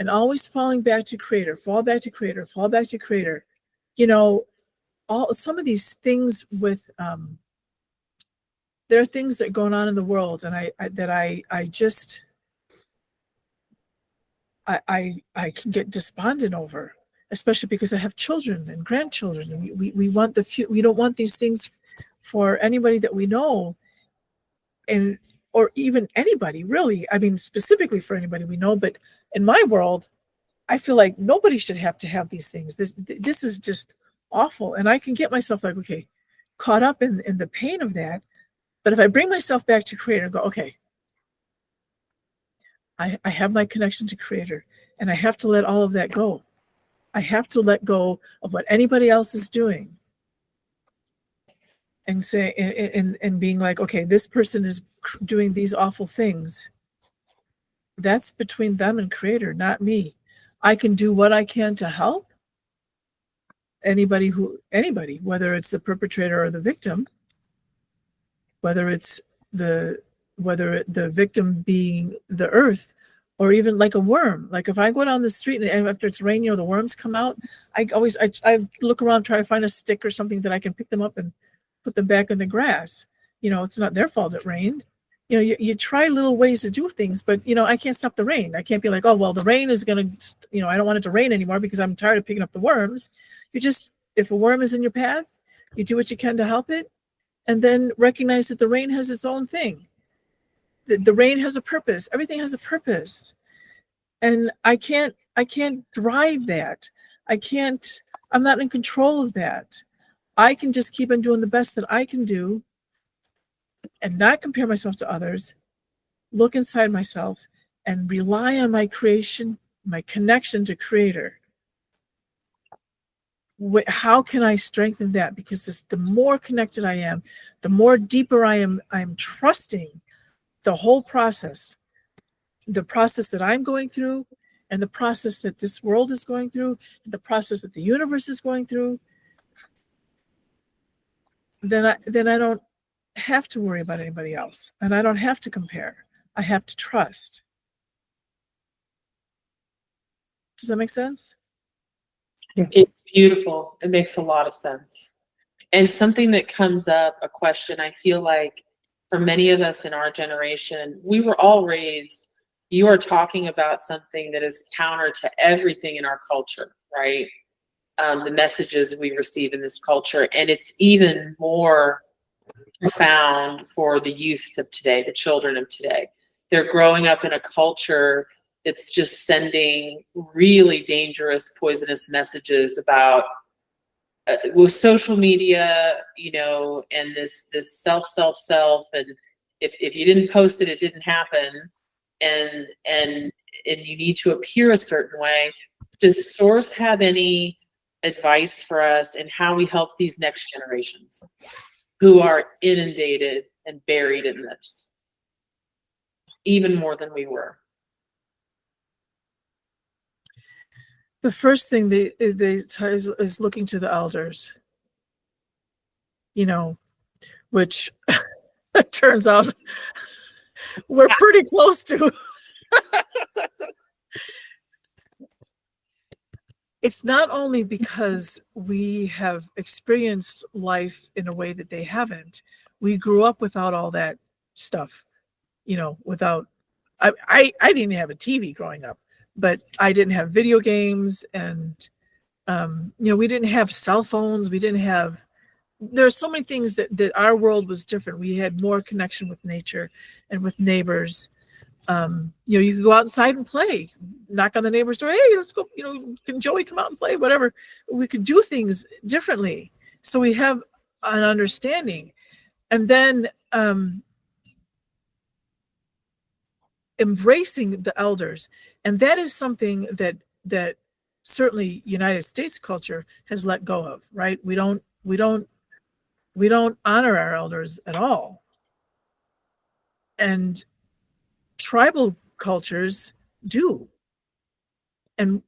and always falling back to creator, fall back to creator, fall back to creator. Some of these things with there are things that are going on in the world, and I can get despondent over, especially because I have children and grandchildren, and we want we don't want these things for anybody that we know, or even anybody really. I mean, specifically for anybody we know, but in my world, I feel like nobody should have to have these things. This is just awful. And I can get myself like, okay, caught up in the pain of that. But if I bring myself back to creator and go, okay, I have my connection to creator, and I have to let all of that go. I have to let go of what anybody else is doing. And say, and being like, okay, this person is doing these awful things. That's between them and creator, not me. I can do what I can to help anybody, whether it's the perpetrator or the victim, whether the victim being the earth, or even like a worm. Like if I go down the street and after it's raining, the worms come out, I look around, try to find a stick or something that I can pick them up and put them back in the grass. It's not their fault it rained. You try little ways to do things, but I can't stop the rain. I can't be like, oh, well, the rain is going to, I don't want it to rain anymore because I'm tired of picking up the worms. If a worm is in your path, you do what you can to help it, and then recognize that the rain has its own thing. The rain has a purpose. Everything has a purpose. And I can't drive that. I'm not in control of that. I can just keep on doing the best that I can do and not compare myself to others, look inside myself and rely on my creation my connection to Creator. How can I strengthen that? Because the more connected I am, the more deeper I'm trusting the whole process, the process that I'm going through, and the process that this world is going through, and the process that the universe is going through. Then I don't have to worry about anybody else, and I don't have to compare. I have to trust. Does that make sense? Yes. It's beautiful. It makes a lot of sense. And something that comes up, a question, I feel like for many of us in our generation, we were all raised, you are talking about something that is counter to everything in our culture, right? The messages we receive in this culture. And it's even more profound for the youth of today, the children of today. They're growing up in a culture that's just sending really dangerous, poisonous messages about with social media, you know, and this self, and if you didn't post it, it didn't happen, and you need to appear a certain way. Does Source have any advice for us in how we help these next generations who are inundated and buried in this, even more than we were? The first thing they is looking to the elders, you know, which it turns out we're pretty close to. It's not only because we have experienced life in a way that they haven't. We grew up without all that stuff, you know, without, I didn't have a TV growing up, but I didn't have video games, and, you know, we didn't have cell phones. We didn't have, there's so many things that our world was different. We had more connection with nature and with neighbors. You know, you could go outside and play, knock on the neighbor's door. Hey, let's go, you know, can Joey come out and play? Whatever. We could do things differently. So we have an understanding. And then embracing the elders. And that is something that certainly United States culture has let go of, right? We don't honor our elders at all. And tribal cultures do. And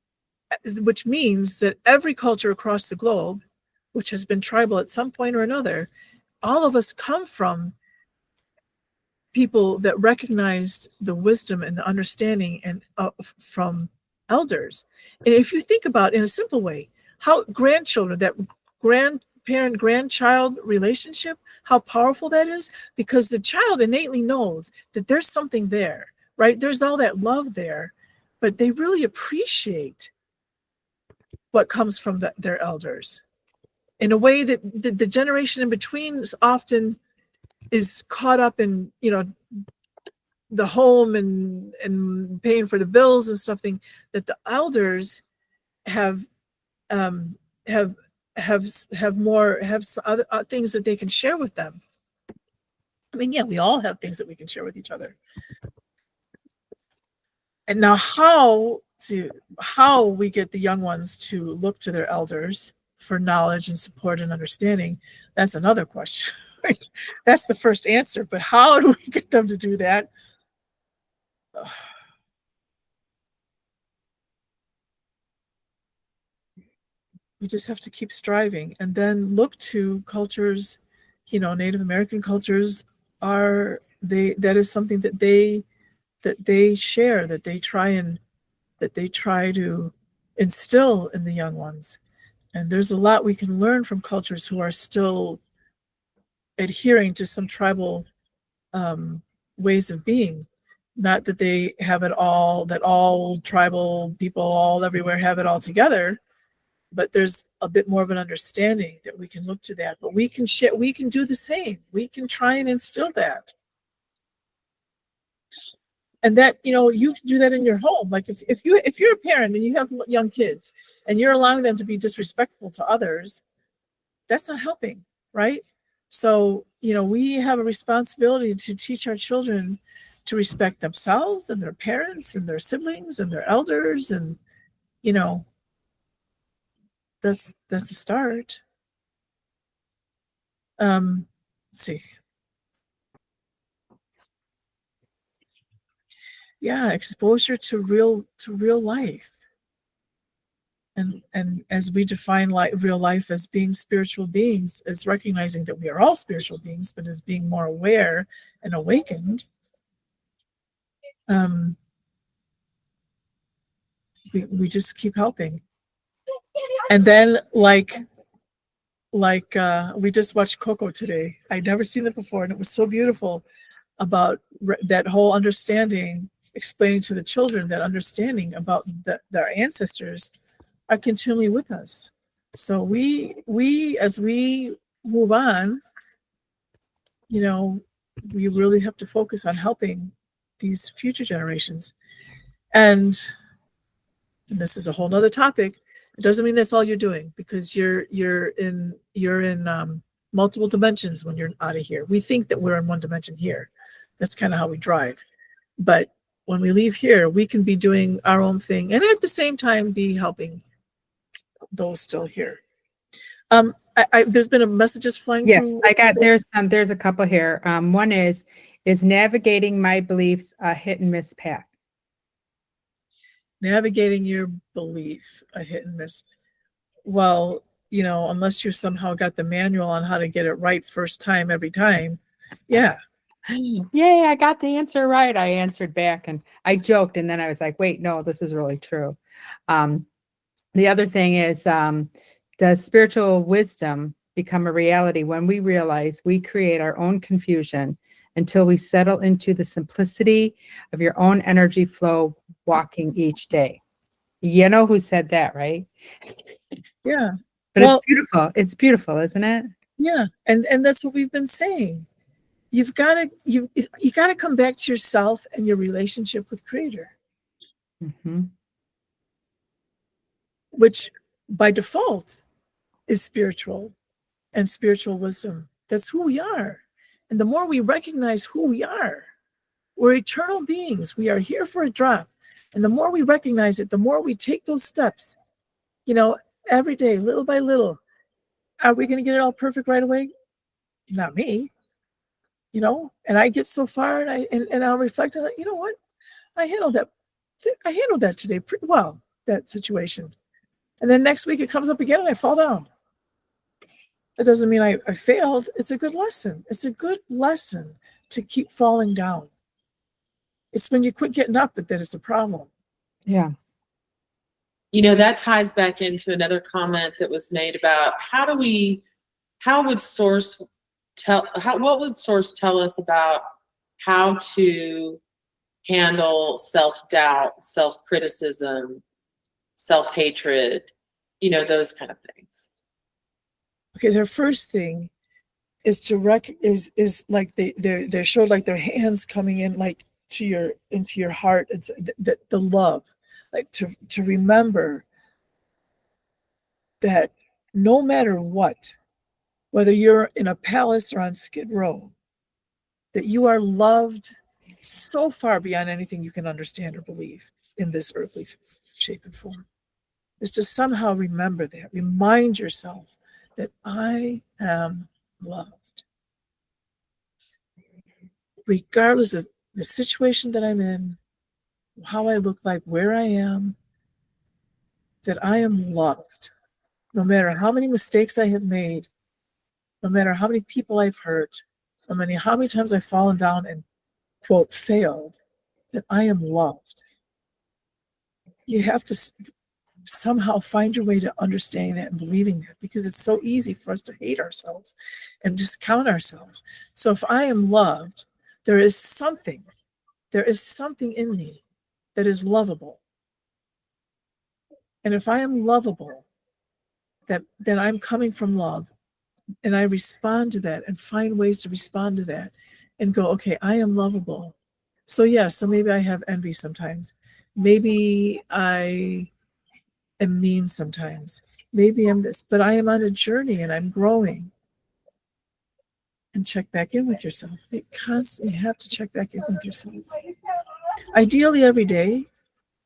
which means that every culture across the globe, which has been tribal at some point or another, all of us come from people that recognized the wisdom and the understanding and from elders. And if you think about in a simple way, how grandchildren, that grandparent-grandchild relationship, how powerful that is, because the child innately knows that there's something there, right? There's all that love there, but they really appreciate what comes from their elders in a way that the generation in between often is caught up in, you know, the home and paying for the bills and something that the elders have more other things that they can share with them. I mean, yeah, we all have things that we can share with each other. And now how we get the young ones to look to their elders for knowledge and support and understanding, that's another question. That's the first answer, but how do we get them to do that? We just have to keep striving, and then look to cultures, you know, Native American cultures that is something that they share, that they try to instill in the young ones. And there's a lot we can learn from cultures who are still adhering to some tribal ways of being. Not that they have it all, that all tribal people all everywhere have it all together, but there's a bit more of an understanding that we can look to that. But we can share, we can do the same. We can try and instill that. And that, you know, you can do that in your home. Like if you're a parent and you have young kids and you're allowing them to be disrespectful to others, that's not helping, right? So, you know, we have a responsibility to teach our children to respect themselves and their parents and their siblings and their elders, and that's a start. Let's see. Yeah, exposure to real life. And as we define real life as being spiritual beings, as recognizing that we are all spiritual beings, but as being more aware and awakened, we just keep helping. And then like we just watched Coco today. I'd never seen it before, and it was so beautiful about that whole understanding, explaining to the children that understanding about their ancestors are continually with us. So we as we move on, we really have to focus on helping these future generations. And this is a whole nother topic. It doesn't mean that's all you're doing, because you're in multiple dimensions when you're out of here. We think that we're in one dimension here. That's kind of how we drive. But when we leave here, we can be doing our own thing and at the same time be helping those still here. There's been a messages flying through. I got there's a couple here. One is navigating my beliefs a hit and miss path? Navigating your belief a hit and miss. Well, unless you somehow got the manual on how to get it right first time every time. Yeah. Yay, I got the answer right. I answered back and I joked, and then I was like, wait, no, this is really true. The other thing is, does spiritual wisdom become a reality when we realize we create our own confusion until we settle into the simplicity of your own energy flow, walking each day? You know who said that, right? Yeah. But it's beautiful. It's beautiful, isn't it? Yeah. And that's what we've been saying. You got to come back to yourself and your relationship with Creator. Mm-hmm. Which by default is spiritual and spiritual wisdom. That's who we are. And the more we recognize who we are, we're eternal beings. We are here for a drop. And the more we recognize it, the more we take those steps, every day, little by little. Are we going to get it all perfect right away? Not me. And I get so far and I'll reflect on that. You know what? I handled that today pretty well, that situation. And then next week it comes up again and I fall down. That doesn't mean I failed. It's a good lesson. It's a good lesson to keep falling down. It's when you quit getting up that it's a problem. Yeah. That ties back into another comment that was made about what would Source tell us about how to handle self-doubt, self-criticism, self-hatred, those kind of things. Okay, their first thing is to is like they're showed like their hands coming in like into your heart. It's the love, like to remember that no matter what, whether you're in a palace or on Skid Row, that you are loved so far beyond anything you can understand or believe in this earthly shape and form. Is to somehow remember that. Remind yourself that I am loved. Regardless of the situation that I'm in, how I look like, where I am, that I am loved. No matter how many mistakes I have made, no matter how many people I've hurt, no matter how many times I've fallen down and, quote, failed, that I am loved. You have to somehow find your way to understanding that and believing that, because it's so easy for us to hate ourselves and discount ourselves. So if I am loved, there is something in me that is lovable. And if I am lovable, then I'm coming from love, and I respond to that and find ways to respond to that and go, okay, I am lovable. So so maybe I have envy sometimes. Maybe I am mean sometimes. Maybe I'm this, but I am on a journey and I'm growing. and check back in with yourself. You constantly have to check back in with yourself. Ideally every day,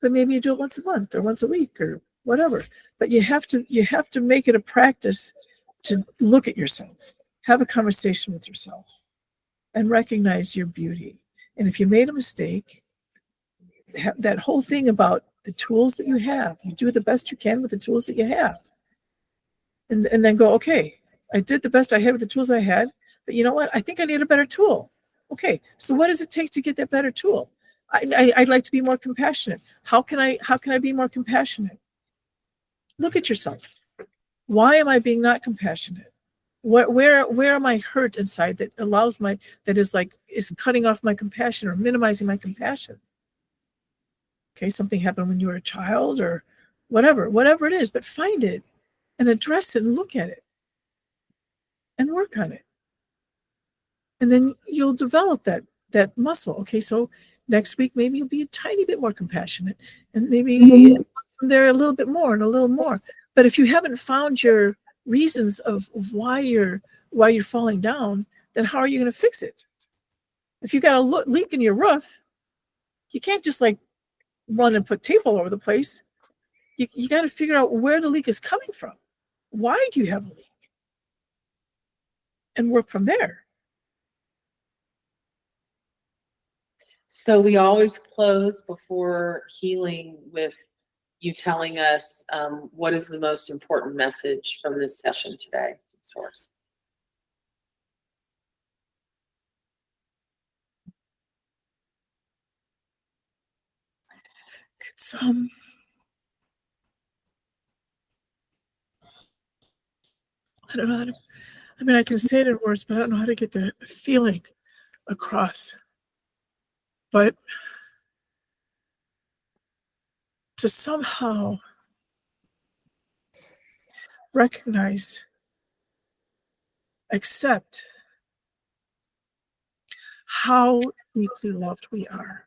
but maybe you do it once a month or once a week or whatever. But you have to make it a practice to look at yourself, have a conversation with yourself, and recognize your beauty. And if you made a mistake, that whole thing about the tools that you have, you do the best you can with the tools that you have. And then go, okay, I did the best I had with the tools I had, but you know what? I think I need a better tool. Okay, so what does it take to get that better tool? I'd like to be more compassionate. How can I be more compassionate? Look at yourself. Why am I being not compassionate? Where am I hurt inside that is cutting off my compassion or minimizing my compassion? Okay, something happened when you were a child or whatever it is, but find it and address it and look at it and work on it. And then you'll develop that muscle. Okay, so next week, maybe you'll be a tiny bit more compassionate, and maybe from there a little bit more and a little more. But if you haven't found your reasons of why you're falling down, then how are you going to fix it? If you got a leak in your roof, you can't just like run and put tape all over the place. You got to figure out where the leak is coming from. Why do you have a leak? And work from there. So we always close before healing with you telling us what is the most important message from this session today, Source. It's I don't know how to. I mean, I can say it in words, but I don't know how to get the feeling across. But to somehow recognize, accept how deeply loved we are.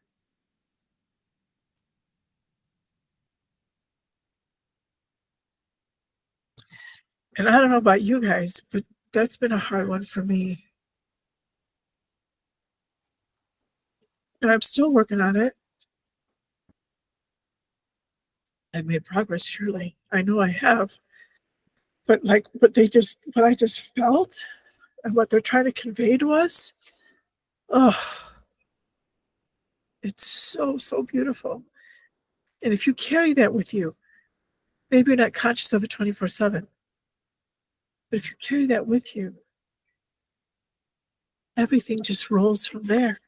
And I don't know about you guys, but that's been a hard one for me. And I'm still working on it. I've made progress, surely. I know I have. But what I just felt and what they're trying to convey to us, oh, it's so, so beautiful. And if you carry that with you, maybe you're not conscious of it 24/7. But if you carry that with you, everything just rolls from there.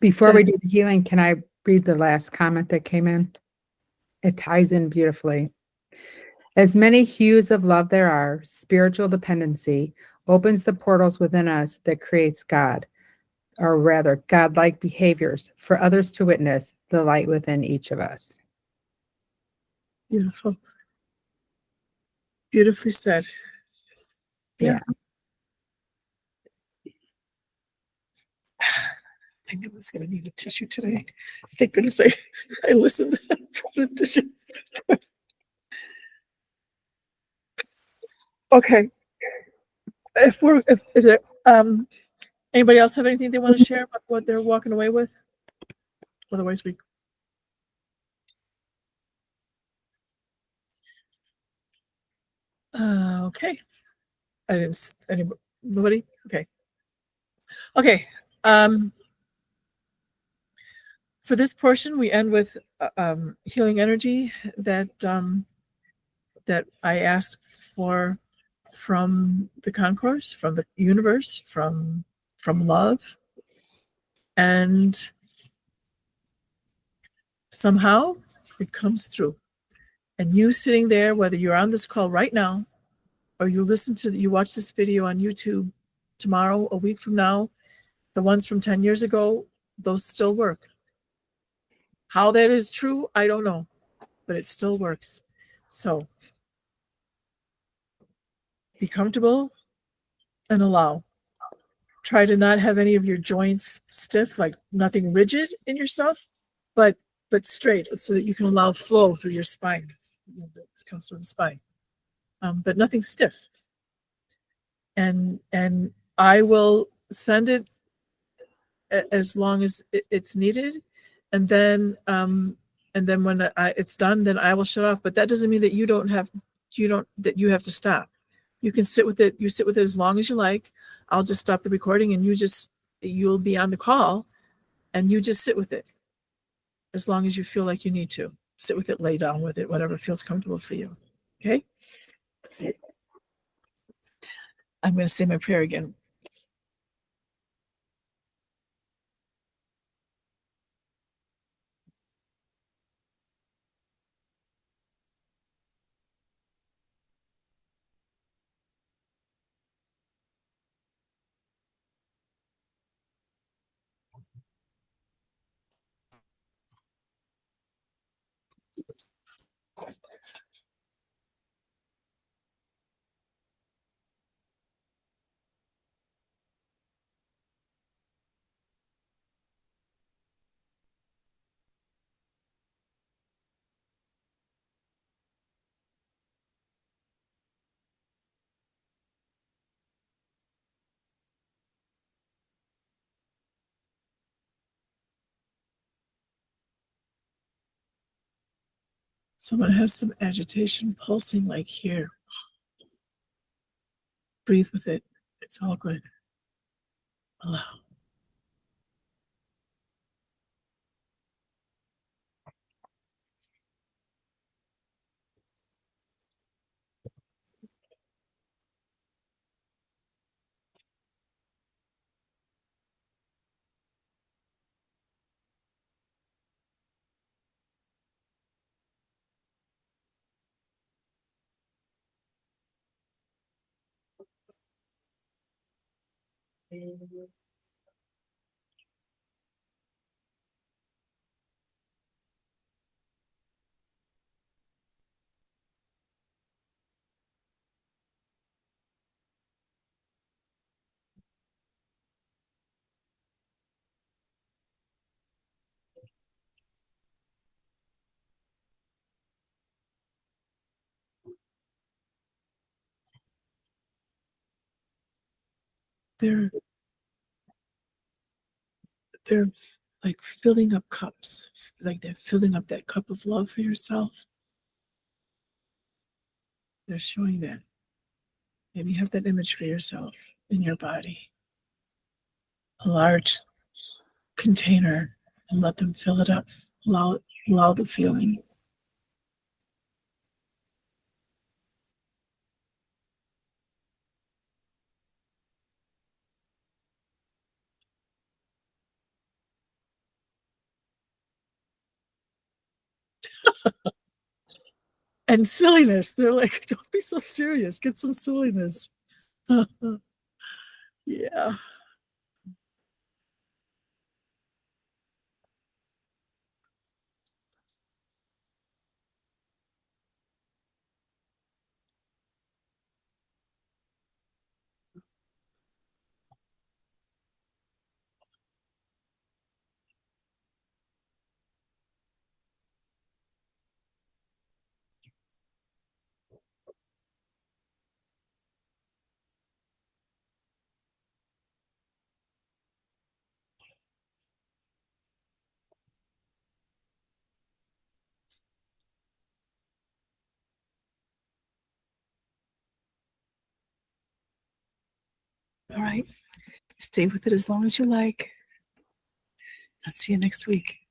Before we do the healing, can I read the last comment that came in? It ties in beautifully. As many hues of love there are, spiritual dependency opens the portals within us that creates God, or rather, God-like behaviors for others to witness the light within each of us. Beautiful. Beautifully said. Yeah. I knew I was going to need a tissue today. Thank goodness I listened for the tissue. Okay. If is it, anybody else have anything they want to share about what they're walking away with? Otherwise, we. Okay. Nobody? Okay. Okay. For this portion, we end with healing energy that I ask for from the concourse, from the universe, from love, and somehow it comes through. And you sitting there, whether you're on this call right now, or you watch this video on YouTube tomorrow, a week from now, the ones from 10 years ago, those still work. How that is true, I don't know, but it still works. So be comfortable and allow. Try to not have any of your joints stiff, like nothing rigid in yourself, but straight, so that you can allow flow through your spine. that comes from the spine, but nothing stiff. And I will send it as long as it's needed, and then when it's done, then I will shut off. But that doesn't mean that you have to stop. You can sit with it. You sit with it as long as you like. I'll just stop the recording, and you'll be on the call, and you just sit with it as long as you feel like you need to. Sit with it, lay down with it, whatever feels comfortable for you. Okay? I'm going to say my prayer again. Someone has some agitation pulsing like here. Breathe with it. It's all good. Allow. They're like filling up cups, like they're filling up that cup of love for yourself. They're showing that. Maybe have that image for yourself in your body, a large container, and let them fill it up. Allow the feeling. And silliness. They're like, don't be so serious. Get some silliness. Yeah. All right. Stay with it as long as you like. I'll see you next week.